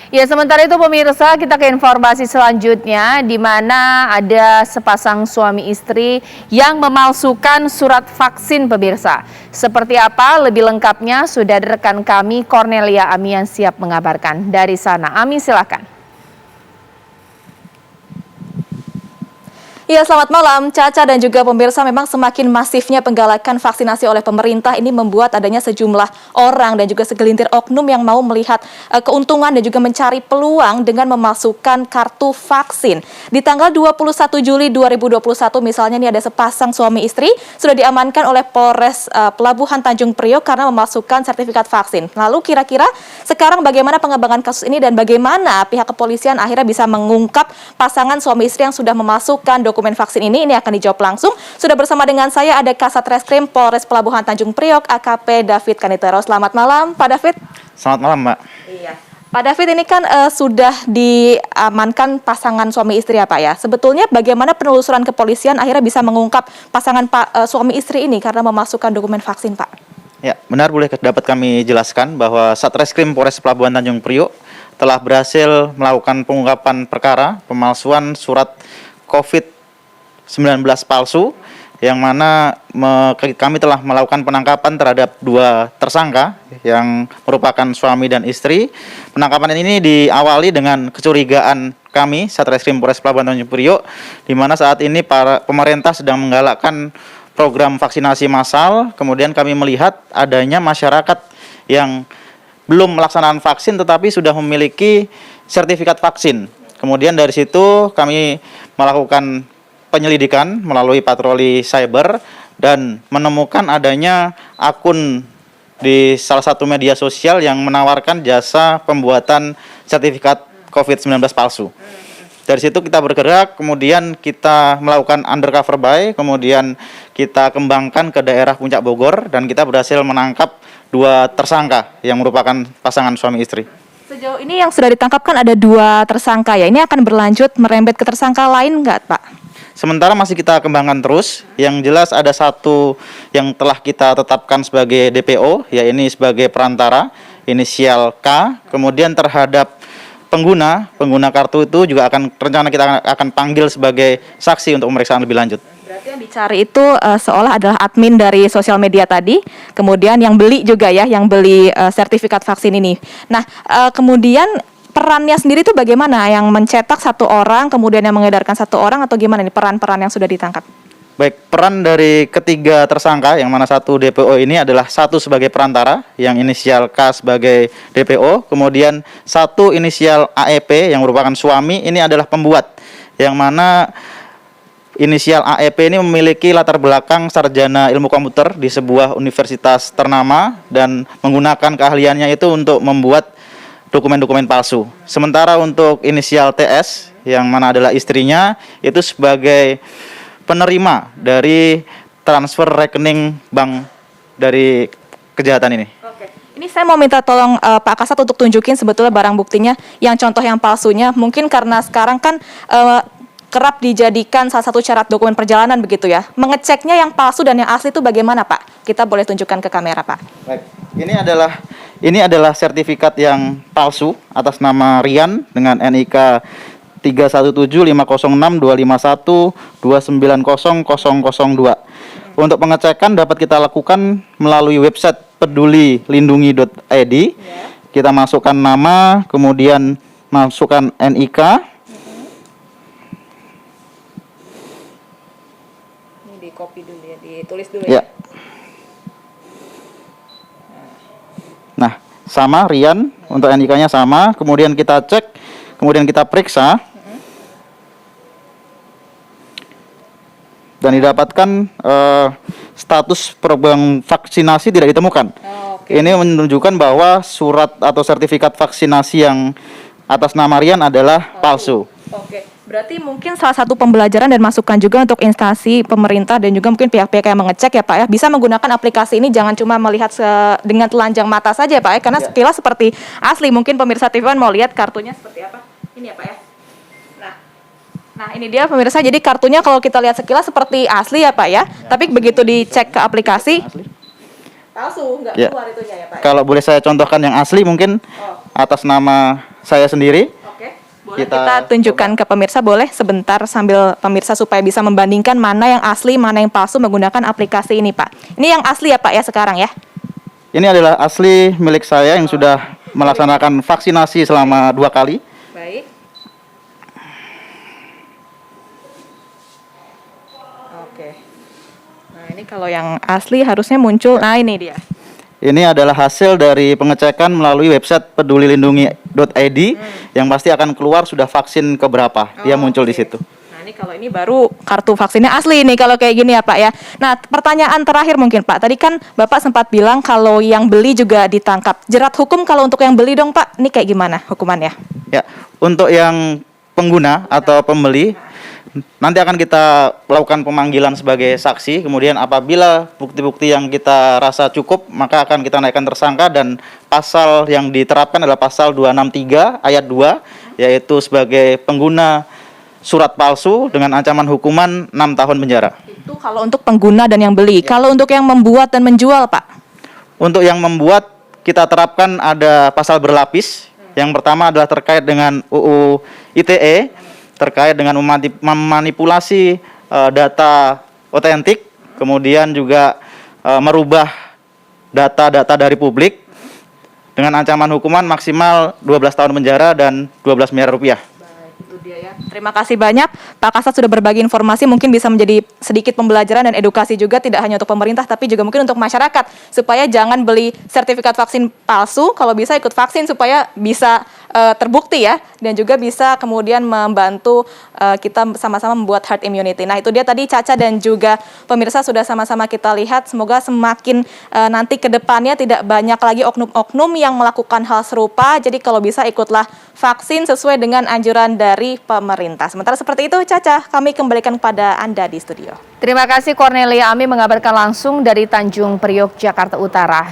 Ya, sementara itu pemirsa, kita ke informasi selanjutnya di mana ada sepasang suami istri yang memalsukan surat vaksin pemirsa. Seperti apa lebih lengkapnya sudah ada rekan kami Cornelia Ami yang siap mengabarkan dari sana. Ami, silakan. Ya, selamat malam Caca dan juga pemirsa. Memang semakin masifnya penggalakan vaksinasi oleh pemerintah ini membuat adanya sejumlah orang dan juga segelintir oknum yang mau melihat keuntungan dan juga mencari peluang dengan memasukkan kartu vaksin. Di tanggal 21 Juli 2021 misalnya ini ada sepasang suami istri sudah diamankan oleh Polres Pelabuhan Tanjung Priok karena memasukkan sertifikat vaksin. Lalu kira-kira sekarang bagaimana pengembangan kasus ini dan bagaimana pihak kepolisian akhirnya bisa mengungkap pasangan suami istri yang sudah memasukkan dokumen vaksin ini akan dijawab langsung. Sudah bersama dengan saya ada Kasat Reskrim Polres Pelabuhan Tanjung Priok AKP David Kanitero. Selamat malam Pak David. Selamat malam Mbak. Iya. Pak David, ini kan sudah diamankan pasangan suami istri ya Pak ya. Sebetulnya bagaimana penelusuran kepolisian akhirnya bisa mengungkap pasangan suami istri ini karena memasukkan dokumen vaksin Pak? Ya, benar, boleh dapat kami jelaskan bahwa Satreskrim Polres Pelabuhan Tanjung Priok telah berhasil melakukan pengungkapan perkara pemalsuan surat COVID-19 palsu, yang mana kami telah melakukan penangkapan terhadap 2 tersangka yang merupakan suami dan istri. Penangkapan ini diawali dengan kecurigaan kami Satreskrim Polres Pelabuhan Tanjung Priok, di mana saat ini pemerintah sedang menggalakkan program vaksinasi massal. Kemudian kami melihat adanya masyarakat yang belum melaksanakan vaksin tetapi sudah memiliki sertifikat vaksin. Kemudian dari situ kami melakukan penyelidikan melalui patroli cyber dan menemukan adanya akun di salah satu media sosial yang menawarkan jasa pembuatan sertifikat COVID-19 palsu. Dari situ kita bergerak, kemudian kita melakukan undercover buy, kemudian kita kembangkan ke daerah Puncak Bogor dan kita berhasil menangkap 2 tersangka yang merupakan pasangan suami istri. Sejauh ini yang sudah ditangkap kan ada 2 tersangka ya. Ini akan berlanjut merembet ke tersangka lain nggak Pak? Sementara masih kita kembangkan terus. Yang jelas ada 1 yang telah kita tetapkan sebagai DPO, ya ini sebagai perantara, inisial K. Kemudian terhadap pengguna kartu itu juga rencana kita akan panggil sebagai saksi untuk pemeriksaan lebih lanjut. Berarti yang dicari itu seolah adalah admin dari sosial media tadi, kemudian yang beli juga ya, yang beli sertifikat vaksin ini. Nah, kemudian perannya sendiri itu bagaimana? Yang mencetak 1 orang, kemudian yang mengedarkan 1 orang, atau gimana nih peran-peran yang sudah ditangkap? Baik, peran dari ketiga tersangka, yang mana 1 DPO ini adalah 1 sebagai perantara, yang inisial K sebagai DPO, kemudian 1 inisial AEP yang merupakan suami, ini adalah pembuat, yang mana inisial AEP ini memiliki latar belakang sarjana ilmu komputer di sebuah universitas ternama dan menggunakan keahliannya itu untuk membuat dokumen-dokumen palsu. Sementara untuk inisial TS yang mana adalah istrinya itu sebagai penerima dari transfer rekening bank dari kejahatan ini. Oke. Ini saya mau minta tolong Pak Kasat untuk tunjukin sebetulnya barang buktinya yang contoh yang palsunya. Mungkin karena sekarang kan kerap dijadikan salah satu syarat dokumen perjalanan begitu ya. Mengeceknya yang palsu dan yang asli itu bagaimana Pak? Kita boleh tunjukkan ke kamera Pak. Baik. Ini adalah sertifikat yang palsu atas nama Rian dengan NIK 317506251290002. Untuk pengecekan dapat kita lakukan melalui website pedulilindungi.id. Kita masukkan nama, kemudian masukkan NIK. Ini di copy dulu ya, ditulis dulu ya. Nah, sama Rian, untuk NIK-nya sama, kemudian kita cek, kemudian kita periksa, dan didapatkan status program vaksinasi tidak ditemukan. Ini menunjukkan bahwa surat atau sertifikat vaksinasi yang atas nama Rian adalah palsu. Oke. Berarti mungkin salah satu pembelajaran dan masukan juga untuk instansi pemerintah dan juga mungkin pihak-pihak yang mengecek ya Pak ya, bisa menggunakan aplikasi ini, jangan cuma melihat dengan telanjang mata saja ya Pak ya, karena sekilas seperti asli. Mungkin pemirsa TV One mau lihat kartunya seperti apa. Ini ya Pak ya. Nah ini dia pemirsa, jadi kartunya kalau kita lihat sekilas seperti asli ya Pak ya, tapi begitu dicek ke aplikasi palsu, nggak keluar itunya ya Pak ya? Kalau boleh saya contohkan yang asli mungkin atas nama saya sendiri. Boleh kita tunjukkan ke pemirsa, boleh sebentar sambil pemirsa supaya bisa membandingkan mana yang asli, mana yang palsu menggunakan aplikasi ini, Pak. Ini yang asli ya, Pak, ya sekarang ya? Ini adalah asli milik saya yang sudah melaksanakan vaksinasi selama 2 kali. Baik. Oke. Nah, ini kalau yang asli harusnya muncul. Nah, ini dia. Ini adalah hasil dari pengecekan melalui website pedulilindungi.id yang pasti akan keluar sudah vaksin keberapa. Dia muncul di situ. Nah, ini kalau ini baru kartu vaksinnya asli nih kalau kayak gini ya, Pak ya. Nah, pertanyaan terakhir mungkin, Pak. Tadi kan Bapak sempat bilang kalau yang beli juga ditangkap. Jerat hukum kalau untuk yang beli dong, Pak. Ini kayak gimana hukumannya? Ya, untuk yang pengguna atau pembeli nanti akan kita lakukan pemanggilan sebagai saksi. Kemudian apabila bukti-bukti yang kita rasa cukup, maka akan kita naikkan tersangka, dan pasal yang diterapkan adalah pasal 263 ayat 2, yaitu sebagai pengguna surat palsu dengan ancaman hukuman 6 tahun penjara. Itu kalau untuk pengguna dan yang beli. Kalau untuk yang membuat dan menjual, Pak? Untuk yang membuat, kita terapkan ada pasal berlapis. Yang pertama adalah terkait dengan UU ITE, terkait dengan memanipulasi data otentik, kemudian juga merubah data-data dari publik dengan ancaman hukuman maksimal 12 tahun penjara dan 12 miliar rupiah. Itu dia ya. Terima kasih banyak Pak Kasat sudah berbagi informasi, mungkin bisa menjadi sedikit pembelajaran dan edukasi juga, tidak hanya untuk pemerintah tapi juga mungkin untuk masyarakat, supaya jangan beli sertifikat vaksin palsu, kalau bisa ikut vaksin supaya bisa terbukti ya, dan juga bisa kemudian membantu kita sama-sama membuat herd immunity. Nah, itu dia tadi Caca dan juga pemirsa sudah sama-sama kita lihat. Semoga semakin nanti ke depannya tidak banyak lagi oknum-oknum yang melakukan hal serupa. Jadi kalau bisa ikutlah vaksin sesuai dengan anjuran dari pemerintah. Sementara seperti itu, Caca, kami kembalikan kepada Anda di studio. Terima kasih Cornelia Ami mengabarkan langsung dari Tanjung Priok, Jakarta Utara.